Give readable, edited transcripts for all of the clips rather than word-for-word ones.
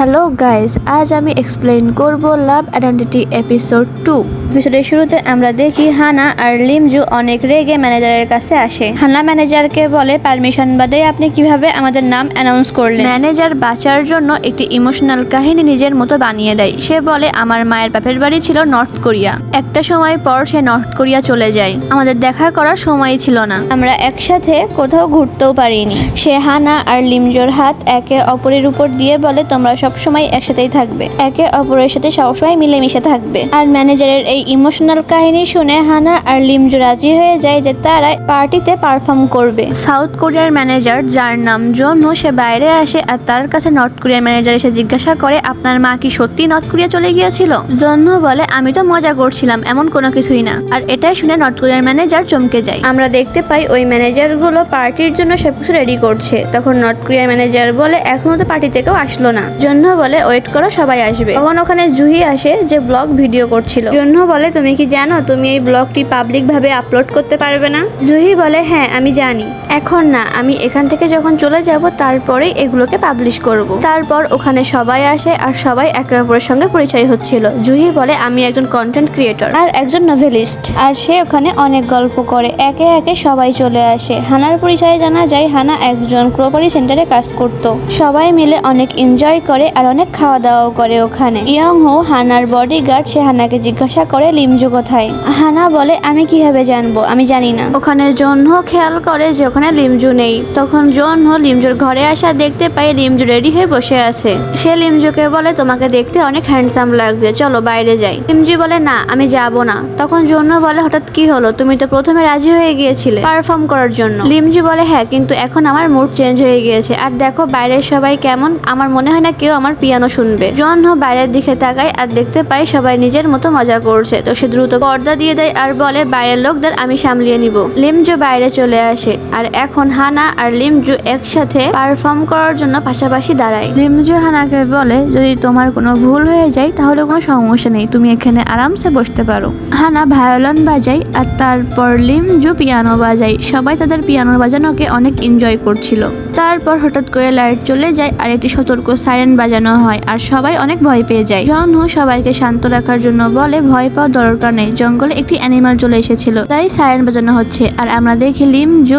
Hello guys, আজ আমি explain করব লাভ আইডেন্টিটি এপিসোড 2। এপিসোডের শুরুতে আমরা দেখি হানা আর লিমজু অনেক রেগে ম্যানেজারের কাছে আসে। হানা ম্যানেজারকে বলে, পারমিশন বাদে আপনি কিভাবে আমাদের নাম অ্যানাউন্স করলেন? ম্যানেজার বাঁচার জন্য একটি ইমোশনাল কাহিনী নিজের মতো বানিয়ে দেয়। সে বলে, আমার মায়ের বাপের বাড়ি ছিল নর্থ কোরিয়া। একটা সময় পর সে নর্থ কোরিয়া চলে যায়। আমাদের দেখা করার সময় ছিল না, আমরা একসাথে কোথাও ঘুরতেও পারিনি। সে হানা আর লিমজুর হাত একে অপরের উপর দিয়ে বলে, তোমরা সবসময় একসাথেই থাকবে, একে অপরের সাথে সবসময় মিলেমিশে থাকবে। আর ম্যানেজারের এই ইমোশনাল কাহিনী শুনে হানা আর লিমজু রাজি হয়ে যায় যে তারা পার্টিতে পারফর্ম করবে। সাউথ কোরিয়ার ম্যানেজার, যার নাম জোনহো, সে বাইরে আসে আর তার কাছে নর্থ কোরিয়ার ম্যানেজার এসে জিজ্ঞাসা করে, আপনার মা কি সত্যি নর্থ কোরিয়া চলে গিয়েছিল? জোনহো বলে, আমি তো মজা করছিলাম, এমন কোনো কিছুই না। আর এটাই শুনে নর্থ কোরিয়ার ম্যানেজার চমকে যায়। আমরা দেখতে পাই ওই ম্যানেজার গুলো পার্টির জন্য সবকিছু রেডি করছে। তখন নর্থ কোরিয়ার ম্যানেজার বলে, এখনো তো পার্টি থেকেও আসলো না। জোনহো বলে, ওয়েট করো, সবাই আসবে। তখন ওখানে জুহি আসে, যে ব্লগ ভিডিও করছিল। জোনহো বলে, তুমি কি জানো তুমি এই ব্লগটি পাবলিক ভাবে আপলোড করতে পারবে না? জুহি বলে, হ্যাঁ আমি জানি, এখন না, আমি এখান থেকে যখন চলে যাব তারপরেই এগুলোকে পাবলিশ করব। তারপর ওখানে সবাই আসে আর সবাই একে অপরের সঙ্গে পরিচয় হচ্ছিল। জুহি বলে, আমি একজন কন্টেন্ট ক্রিয়েটর আর একজন নভেলিস্ট। আর সে ওখানে অনেক গল্প করে। একে একে সবাই চলে আসে। হানার পরিচয়ে জানা যায় হানা একজন ক্রোপারি সেন্টারে কাজ করত। সবাই মিলে অনেক এনজয় করে আর অনেক খাওয়া দাওয়াও করে ওখানে। ইয়ংহো, হানার বডিগার্ড, সে হানাকে জিজ্ঞাসা করে লিমজু কোথায়। হানা বলে, আমি কিভাবে জানবো, আমি জানি না। ওখানে জোনহো খেয়াল করে যে ওখানে লিমজু নেই। তখন জোনহো লিমজুর ঘরে আসা দেখতে পাই লিমজু রেডি হয়ে বসে আছে। সে লিমজুকে বলে, তোমাকে দেখতে অনেক হ্যান্ডসাম লাগছে, চলো বাইরে যাই। লিমজু বলে, না আমি যাব না। তখন জোনহো বলে, হঠাৎ কি হলো? তুমি তো প্রথমে রাজি হয়ে গিয়েছিলে পারফর্ম করার জন্য। লিমজু বলে, হ্যাঁ, কিন্তু এখন আমার মুড চেঞ্জ হয়ে গিয়েছে। আর দেখো বাইরের সবাই কেমন, আমার মনে হয় না কেউ আমার পিয়ানো শুনবে। জোনহো বাইরের দিকে তাকায় আর দেখতে পাই সবাই নিজের মতো মজা করছে। তো সে দ্রুত পর্দা দিয়ে দেয় আর বলে, বাইরের লোকদের আমি সামলিয়ে নিব। লিমজু বাইরে চলে আসে আর এখন হানা আর লিমজু একসাথে পারফর্ম করার জন্য পাশাপাশি দাঁড়ায়। লিমজু হানাকে বলে, যদি তোমার কোনো ভুল হয়ে যায় তাহলে কোনো সমস্যা নেই, তুমি এখানে আরামসে বসতে পারো। হানা ভায়োলিন বাজায় আর তারপর লিমজু পিয়ানো বাজায়। সবাই তাদের পিয়ানো বাজানোকে অনেক এনজয় করছিল। তারপর হঠাৎ করে লাইট চলে যায় আর একটি সতর্ক সাইরেন বাজানো হয় আর সবাই অনেক ভয় পেয়ে যায়। জোনহো সবাইকে শান্ত রাখার জন্য বলে, ভয় পাওয়ার দরকার নেই, জঙ্গলে একটি অ্যানিমাল চলে এসেছিল তাই সাইরেন বাজানো হচ্ছে। আর আমরা দেখি লিমজু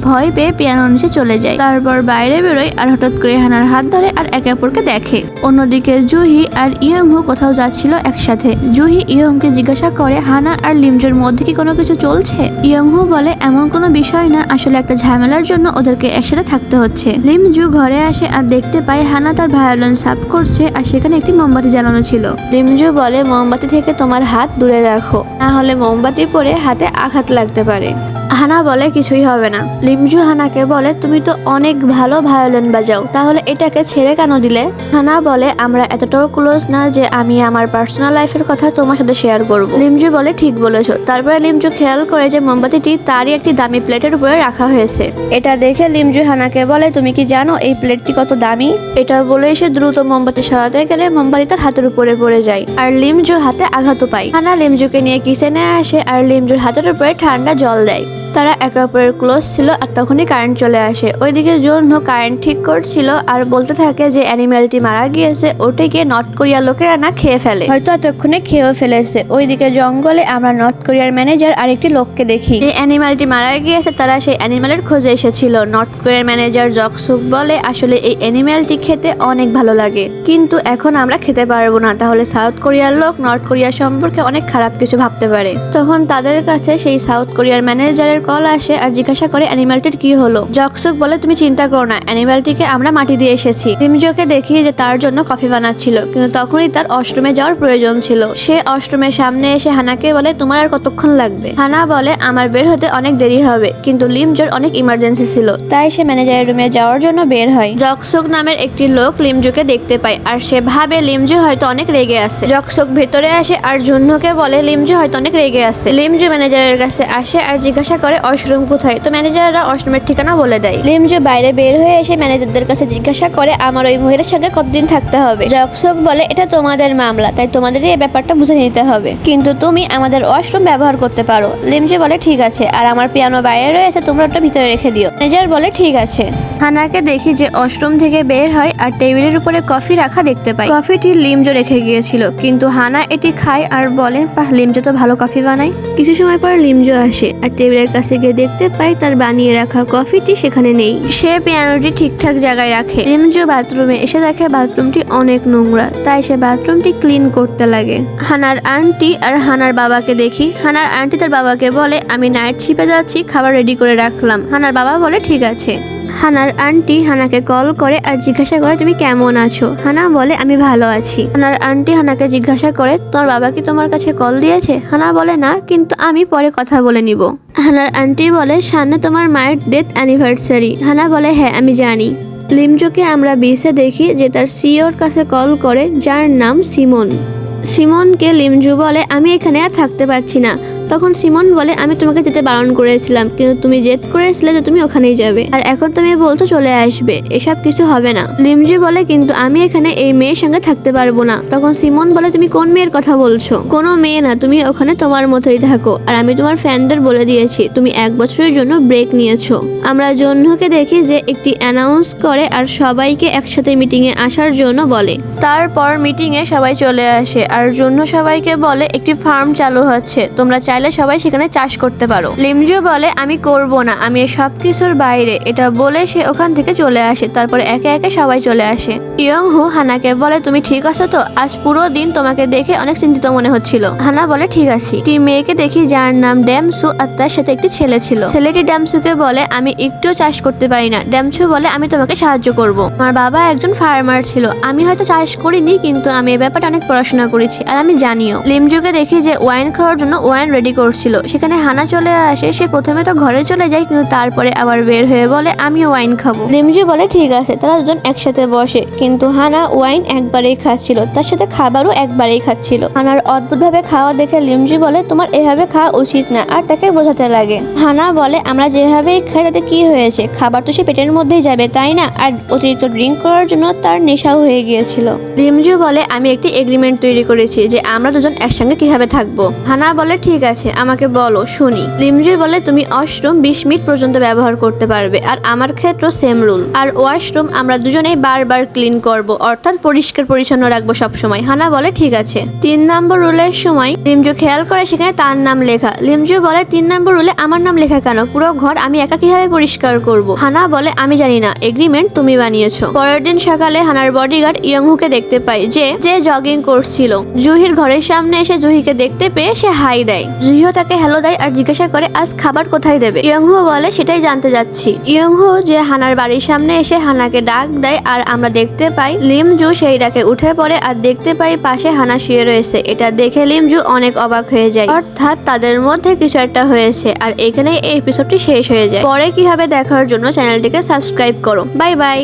ভয় পেয়ে পিয়ানোর নিচে চলে যায়। তারপর বাইরে বেরোয় আর হঠাৎ করে হানার হাত ধরে আর একে অপরকে দেখে। অন্যদিকে জুহি আর ইয়ংহো কোথাও যাচ্ছিল একসাথে। জুহি ইয়ংকে জিজ্ঞাসা করে, হানা আর লিমজুর মধ্যে কি কোনো কিছু চলছে? ইয়ংহো বলে, এমন কোনো বিষয় না, আসলে একটা ঝামেলার জন্য ওদেরকে একসাথে থাকতে হচ্ছে। লিমজু ঘরে আসে আর দেখতে পায় হানা তার ভায়োলিন সাফ করছে আর সেখানে একটি মোমবাতি জ্বালানো ছিল। লিমজু বলে, মোমবাতি থেকে তোমার হাত দূরে রাখো, না হলে মোমবাতি পড়ে হাতে আঘাত লাগতে পারে। হানা বলে, কিছুই হবে না। লিমজু হানাকে বলে, তুমি তো অনেক ভালো ভায়োলিন বাজাও, তাহলে এটাকে ছেড়ে কেন দিলে? হানা বলে, আমরা এতটাও ক্লোজ না যে আমি আমার পার্সোনাল লাইফের কথা তোমার সাথে শেয়ার করব। লিমজু বলে, ঠিক বলেছো। তারপরে লিমজু খেয়াল করে যে মোমবাতিটি তারই একটি দামি প্লেটের উপরে রাখা হয়েছে। এটা দেখে লিমজু হানাকে বলে, তুমি কি জানো এই প্লেটটি কত দামি? এটা বলে সে দ্রুত মোমবাতি সরাতে গেলে মোমবাতি তার হাতের উপরে পড়ে যায় আর লিমজু হাতে আঘাতও পায়। হানা লিমজুকে নিয়ে কিচেনে আসে আর লিমজুর হাতের উপরে ঠান্ডা জল দেয়। তারা একে অপরের ক্লোজ ছিল আর তখনই কারেন্ট চলে আসে। ওইদিকে জোনহো কারেন্ট ঠিক করছিল আর বলতে থাকে যে অ্যানিমেলটি মারা গিয়েছে, ওটাকে নর্থ কোরিয়ার লোকেরা না খেয়ে ফেলে, হয়তো এতক্ষণে খেয়েও ফেলেছে। ওইদিকে জঙ্গলে আমরা নর্থ কোরিয়ার ম্যানেজার আরেকটি লোককে দেখি। এই অ্যানিমেলটি মারা গিয়েছে, তারা সেই অ্যানিমেলের খোঁজে এসেছিল। নর্থ কোরিয়ার ম্যানেজার জকসুক বলে, আসলে এই অ্যানিমেলটি খেতে অনেক ভালো লাগে, কিন্তু এখন আমরা খেতে পারবো না, তাহলে সাউথ কোরিয়ার লোক নর্থ কোরিয়া সম্পর্কে অনেক খারাপ কিছু ভাবতে পারে। তখন তাদের কাছে সেই সাউথ কোরিয়ার ম্যানেজারের কল আসে আর জিজ্ঞাসা করে, অ্যানিমেলটির কি হলো? জকসুক বলে, তুমি চিন্তা করো না, অ্যানিমেলটিকে আমরা মাটি দিয়ে এসেছি। লিমজুকে দেখি যে তার জন্য কফি বানাচ্ছিল, কিন্তু তখনই তার অষ্টমে যাওয়ার প্রয়োজন ছিল। সে অষ্টমের সামনে এসে হানাকে বলে, তোমার আর কতক্ষণ লাগবে? হানা বলে, আমার বের হতে অনেক দেরি হবে, কিন্তু লিমজুর অনেক ইমার্জেন্সি ছিল, তাই সে ম্যানেজারের রুমে যাওয়ার জন্য বের হয়। জকসুক নামের একটি লোক লিমজুকে দেখতে পায় আর সে ভাবে লিমজু হয়তো অনেক রেগে আছে। জকসুক ভেতরে আসে আর জুনহোকে বলে, লিমজু হয়তো অনেক রেগে আছে। লিমজু ম্যানেজারের কাছে আসে আর জিজ্ঞাসা করে ওয়াশরুম কোথায়, তো ম্যানেজাররা ওয়াশরুমের ঠিকানা বলে দেয়। লিমজু বাইরে বের হয়ে এসে ম্যানেজারদের কাছে জিজ্ঞাসা করে আমার ওই মহিলার সঙ্গে কতদিন থাকতে হবে। জকসক বলে এটা তোমাদের মামলা, তাই তোমাদেরই এই ব্যাপারটা বুঝে নিতে হবে, কিন্তু তুমি আমাদের ওয়াশরুম ব্যবহার করতে পারো। লিমজু বলে ঠিক আছে, আর আমার পিয়ানো বাইরে রয়েছে, তোমরা ওটা ভিতরে রেখে দিও। ম্যানেজার বলে ঠিক আছে। হানাকে দেখি যে ওয়াশরুম থেকে বের হয় আর টেবিলের উপরে কফি রাখা দেখতে পাই। কফিটি লিমজো রেখে গিয়েছিল, কিন্তু হানা এটি খায় আর বলে বাহ, লিমজো তো ভালো কফি বানায়। কিছু সময় পর লিমজো আসে আর টেবিলের কাছে গিয়ে দেখতে পাই তার বানিয়ে রাখা কফিটি সেখানে নেই। সে পিয়ানোটি ঠিকঠাক জায়গায় রাখে। লিমজো বাথরুমে এসে দেখে বাথরুমটি অনেক নোংরা, তাই সে বাথরুমটি ক্লিন করতে লাগে। হানার আন্টি আর হানার বাবাকে দেখি। হানার আন্টি তার বাবাকে বলে আমি নাইট শিপে যাচ্ছি, খাবার রেডি করে রাখলাম। হানার বাবা বলে ঠিক আছে। হানার আন্টি হানাকে কল করে আর জিজ্ঞাসা করে তুমি কেমন আছো। হানা বলে আমি ভালো আছি। হানার আন্টি হানাকে জিজ্ঞাসা করে তোমার বাবা কি তোমার কাছে কল দিয়েছে। হানা বলে না, কিন্তু আমি পরে কথা বলে নিব। হানার আন্টি বলে সামনে তোমার মায়ের ডেথ অ্যানিভার্সারি। হানা বলে হ্যাঁ আমি জানি। লিমজোকে আমরা বিসে দেখি যে তার সিওর কাছে কল করে, যার নাম সিমন। সিমনকে লিমজু বলে আমি এখানে আর থাকতে পারছি না। তখন সিমন বলে আমি তোমাকে যেতে বারণ করেছিলাম, কিন্তু তুমি জেদ করেছিলে যে তুমি ওখানেই যাবে, আর এখন তুমি বলছো চলে আসবে, এসব কিছু হবে না। লিমজু বলে কিন্তু আমি এখানে এই মেয়ের সঙ্গে থাকতে পারবো না। তখন সিমন বলে তুমি কোন মেয়ের কথা বলছো? কোনো মেয়ে না, তুমি ওখানে তোমার মতোই থাকো, আর আমি তোমার ফ্যানদের বলে দিয়েছি তুমি 1 বছরের জন্য ব্রেক নিয়েছো। আমরা জহ্নকে দেখি যে একটি অ্যানাউন্স করে আর সবাইকে একসাথে মিটিং এ আসার জন্য বলে। তারপর মিটিং এ সবাই চলে আসে আর জহ্ন সবাইকে বলে একটি ফার্ম চালু হচ্ছে, তোমরা চাইলে সবাই সেখানে চাষ করতে পারো। লিমজু বলে আমি করব না, আমি সব কিছুর বাইরে। এটা বলে সে ওখান থেকে চলে আসে। তারপর একে একে সবাই চলে আসে। ইয়ংহু হানাকে বলে তুমি ঠিক আছো তো? আজ পুরো দিন তোমাকে দেখে অনেক চিন্তিত মনে হচ্ছিল। হানা বলে ঠিক আছি। একটি মেয়েকে দেখি যার নাম ড্যামসু আর তার সাথে একটি ছেলে ছিল। ছেলেটি ড্যামসুকে বলে আমি একটুও চাষ করতে পারি না। ড্যামসু বলে আমি তোমাকে সাহায্য করব। আমার বাবা একজন ফার্মার ছিল, আমি হয়তো চাষ করিনি, কিন্তু আমি এই ব্যাপারটা অনেক পড়াশোনা করেছি আর আমি জানিও। লিমজুকে দেখি যে ওয়াইন খাওয়ার জন্য ওয়াইন রেডি করছিল। সেখানে হানা চলে আসে। সে প্রথমে তো ঘরে চলে যায়, কিন্তু তারপরে আবার বের হয়ে বলে আমিও ওয়াইন খাবো। লিমজু বলে ঠিক আছে। তারা দুজন একসাথে বসে, কিন্তু হানা ওয়াইন একবারেই খাচ্ছিল, তার সাথে খাবারও একবারেই খাচ্ছিল। হানার অদ্ভুতভাবে খাওয়া দেখে লিমজু বলে তোমার এভাবে খাওয়া উচিত না, আর তাকে বোঝাতে লাগে। হানা বলে আমরা যেভাবেই খাই তাতে কি হয়েছে, খাবার তো সে পেটের মধ্যেই যাবে তাই না, আর অতিরিক্ত ড্রিঙ্ক করার জন্য তার নেশাও হয়ে গিয়েছিল। লিমজু বলে আমি একটি এগ্রিমেন্ট তৈরি করেছি যে আমরা দুজন একসঙ্গে কিভাবে থাকবো। হানা বলে ঠিক আছে, আমাকে বলো শুনি। লিমজু বলে তুমি ওয়াশরুম 20 মিনিট পর্যন্ত ব্যবহার করতে পারবে, আর আমার ক্ষেত্রে সেম রুল। আর ওয়াশরুম আমরা দুজনেই বারবার ক্লিন করব, অর্থাৎ পরিষ্কার পরিচ্ছন্ন রাখবো সবসময়। হানা বলে ঠিক আছে। 3 নম্বর রুলের সময় লিমজু খেয়াল করে সেখানে তার নাম লেখা। লিমজু বলে 3 নম্বর রুলে আমার নাম লেখা কেন? পুরো ঘর আমি একা কিভাবে পরিষ্কার করব? হানা বলে আমি জানি না, এগ্রিমেন্ট তুমি বানিয়েছো। পরের দিন সকালে হানার বডিগার্ড ইয়ংহুকে দেখতে পাই যে জগিং করছিল। জুহির ঘরের সামনে এসে জুহিকে দেখতে পেয়ে সে হাই দেয়। জুহিও তাকে হ্যালো দেয় আর জিজ্ঞাসা করে আজ খাবার কোথায় দেবে। ইয়ংহু বলে সেটাই জানতে যাচ্ছি। ইয়ংহু যে হানার বাড়ির সামনে এসে হানাকে ডাক দেয় আর আমরা দেখতে পাই লিমজু সেই ডাকে উঠে পড়ে আর দেখতে পাই পাশে হানা শুয়ে রয়েছে। এটা দেখে লিমজু অনেক অবাক হয়ে যায়, অর্থাৎ তাদের মধ্যে কিছু একটা হয়েছে। আর এখানেই এই এপিসোডটি শেষ হয়ে যায়। পরে কি হবে দেখার জন্য চ্যানেলটিকে সাবস্ক্রাইব করো। Bye bye.